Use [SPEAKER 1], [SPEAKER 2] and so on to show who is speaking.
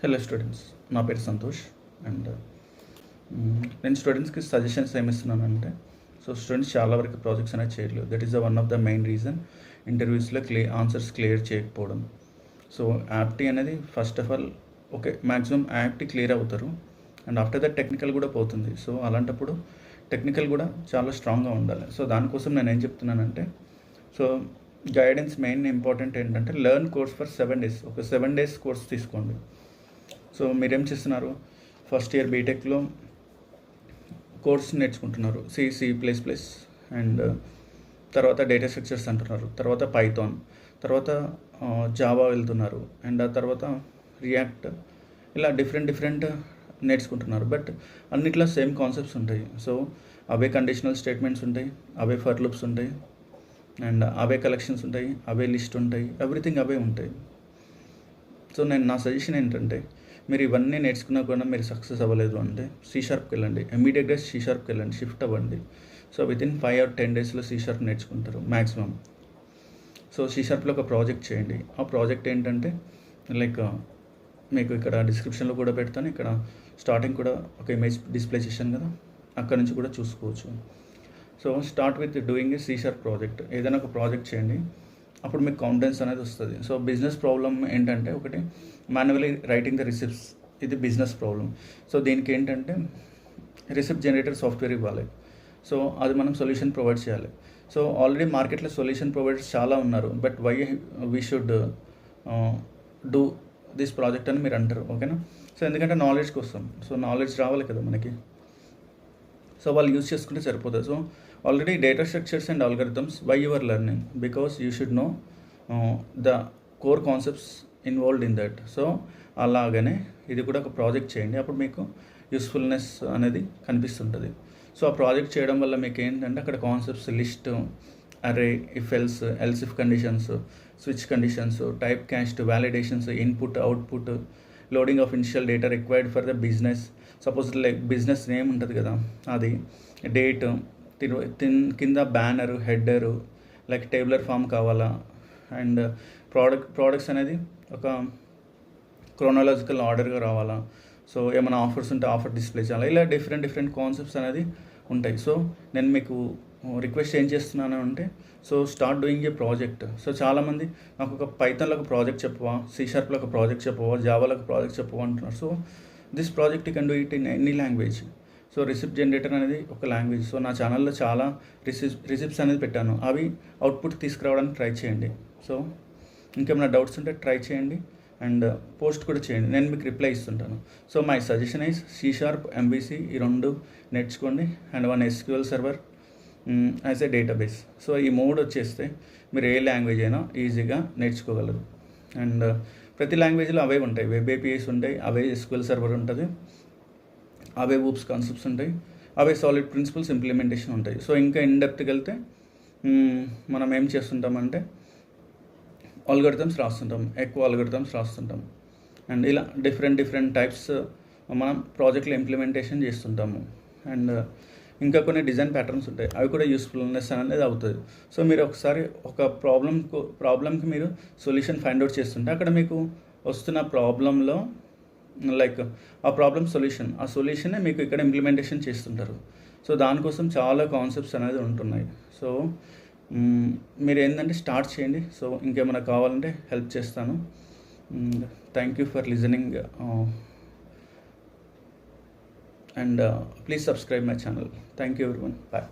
[SPEAKER 1] Hello students, నా పేరు Santosh. And నేను స్టూడెంట్స్కి సజెషన్స్ ఏమిస్తున్నానంటే, సో స్టూడెంట్స్ చాలా వరకు ప్రాజెక్ట్స్ అనేది చేయలేదు. That is the one of the main reason ఇంటర్వ్యూస్లో ఆన్సర్స్ క్లియర్ చేయకపోవడం. సో యాప్టీ అనేది first of all okay, maximum యాప్టీ క్లియర్ అవుతారు. అండ్ ఆఫ్టర్ దట్ టెక్నికల్ కూడా పోతుంది. సో అలాంటప్పుడు టెక్నికల్ కూడా చాలా స్ట్రాంగ్గా ఉండాలి. సో దానికోసం నేను ఏం చెప్తున్నానంటే, సో గైడెన్స్ మెయిన్ ఇంపార్టెంట్ ఏంటంటే లెర్న్ కోర్స్ ఫర్ 7 days. ఒక 7 days కోర్స్ తీసుకోండి. సో మీరేం చేస్తున్నారు, ఫస్ట్ ఇయర్ బీటెక్లో కోర్స్ నేర్చుకుంటున్నారు, C++, అండ్ తర్వాత డేటా స్ట్రక్చర్స్ అంటున్నారు, తర్వాత పైథాన్, తర్వాత జావా వెళ్తున్నారు, అండ్ ఆ తర్వాత రియాక్ట్, ఇలా డిఫరెంట్ నేర్చుకుంటున్నారు. బట్ అన్నిట్లో సేమ్ కాన్సెప్ట్స్ ఉంటాయి. సో అవే కండిషనల్ స్టేట్మెంట్స్ ఉంటాయి, అవే ఫర్ లూప్స్ ఉంటాయి, అండ్ అవే కలెక్షన్స్ ఉంటాయి, అవే లిస్ట్ ఉంటాయి, ఎవ్రీథింగ్ అవే ఉంటాయి. సో నా సజెషన్ ఏంటంటే, మీరు ఇవన్నీ నేర్చుకున్నా కూడా మీరు సక్సెస్ అవ్వలేదు అంటే C#కి వెళ్ళండి, ఇమీడియట్గా C#కి వెళ్ళండి, షిఫ్ట్ అవ్వండి. సో వితిన్ 5 or 10 daysలో C# నేర్చుకుంటారు మ్యాక్సిమం. సో C#లో ఒక ప్రాజెక్ట్ చేయండి. ఆ ప్రాజెక్ట్ ఏంటంటే లైక్ మీకు ఇక్కడ డిస్క్రిప్షన్లో కూడా పెడతాను, ఇక్కడ స్టార్టింగ్ కూడా ఒక ఇమేజ్ డిస్ప్లే చేశాను కదా, అక్కడ నుంచి కూడా చూసుకోవచ్చు. So start with doing a C# project. ఏదైనా ఒక ప్రాజెక్ట్ చేయండి, అప్పుడు మీకు కాన్ఫిడెన్స్ అనేది వస్తుంది. సో బిజినెస్ ప్రాబ్లమ్ ఏంటంటే, ఒకటి మాన్యువలీ రైటింగ్ ద రిసిప్ట్స్, ఇది బిజినెస్ ప్రాబ్లం. సో దీనికి ఏంటంటే రిసిప్ట్ జనరేటర్ సాఫ్ట్వేర్ ఇవ్వాలి. సో అది మనం సొల్యూషన్ ప్రొవైడ్ చేయాలి. సో ఆల్రెడీ మార్కెట్లో సొల్యూషన్ ప్రొవైడర్స్ చాలా ఉన్నారు, but why we should do this project అని మీరు అంటారు, ఓకేనా? సో ఎందుకంటే నాలెడ్జ్ కోసం. సో నాలెడ్జ్ రావాలి కదా మనకి. సో వాళ్ళు యూజ్ చేసుకుంటే సరిపోతుంది. So already data structures and algorithms why you are learning, because you should know the core concepts involved in that. So అలాగనే ఇది కూడా ఒక ప్రాజెక్ట్ చేయండి, అప్పుడు మీకు యూస్ఫుల్నెస్ అనేది కనిపిస్తుంటుంది. సో ఆ ప్రాజెక్ట్ చేయడం వల్ల మీకు ఏంటంటే అక్కడ concepts, list, array, if else if conditions, switch conditions, type cast, validations, input, output, loading of initial data required for the business. Suppose like business name ఉంటుంది కదా, అది డేట్, కింద banner, header, like tabular form కావాలా, and products అనేది ఒక chronological ఆర్డర్గా రావాలా, so ఏమైనా offers ఉంటే ఆఫర్ డిస్ప్లే చేయాలి, ఇలా డిఫరెంట్ కాన్సెప్ట్స్ అనేది ఉంటాయి. సో నేను మీకు రిక్వెస్ట్ ఏం చేస్తున్నాను అంటే, so start doing a project. So చాలామంది నాకు ఒక పైథాన్లో ఒక ప్రాజెక్ట్ చెప్పవా, C#లో ఒక ప్రాజెక్ట్ చెప్పవా, జావాలో ఒక ప్రాజెక్ట్ చెప్పవా అంటున్నారు. So this project you can do it in any language. So receipt generator అనేది ఒక లాంగ్వేజ్. సో నా ఛానల్లో చాలా రిసిప్ట్స్ అనేది పెట్టాను, అవి అవుట్పుట్ తీసుకురావడానికి ట్రై చేయండి. సో ఇంకేమైనా డౌట్స్ ఉంటే ట్రై చేయండి, అండ్ పోస్ట్ కూడా చేయండి, నేను మీకు రిప్లై ఇస్తుంటాను. So my suggestion is C#, MVC ఈ 2 నేర్చుకోండి, and 1 SQL server as a database. So ఈ 3 వచ్చేస్తే మీరు ఏ లాంగ్వేజ్ అయినా ఈజీగా నేర్చుకోగలరు. అండ్ ప్రతి లాంగ్వేజ్లో అవే ఉంటాయి, వెబ్ APIs ఉంటాయి, అవే SQL సర్వర్ ఉంటుంది, అవే ఊప్స్ కాన్సెప్ట్స్ ఉంటాయి, అవే సాలిడ్ ప్రిన్సిపల్స్ ఇంప్లిమెంటేషన్ ఉంటాయి. సో ఇంకా ఇన్డెప్త్కి వెళ్తే మనం ఏం చేస్తుంటామంటే ఆల్గరిథమ్స్ రాస్తుంటాం, ఎక్కువ ఆల్గరిథమ్స్ రాస్తుంటాం, అండ్ ఇలా డిఫరెంట్ టైప్స్ మనం ప్రాజెక్ట్లో ఇంప్లిమెంటేషన్ చేస్తుంటాము. అండ్ ఇంకా కొన్ని డిజైన్ ప్యాటర్న్స్ ఉంటాయి, అవి కూడా యూస్ఫుల్నెస్ అనేది అవుతుంది. సో మీరు ఒకసారి ఒక ప్రాబ్లంకి మీరు సొల్యూషన్ ఫైండ్ అవుట్ చేస్తుంటే, అక్కడ మీకు వస్తున్న ప్రాబ్లంలో లైక్ ఆ ప్రాబ్లం ఆ సొల్యూషనే మీకు ఇక్కడ ఇంప్లిమెంటేషన్ చేస్తుంటారు. సో దానికోసం చాలా కాన్సెప్ట్స్ అనేది ఉంటున్నాయి. సో మీరు ఏంటంటే స్టార్ట్ చేయండి. సో ఇంకేమైనా కావాలంటే హెల్ప్ చేస్తాను. Thank you for listening, and please subscribe my channel. Thank you everyone. Bye.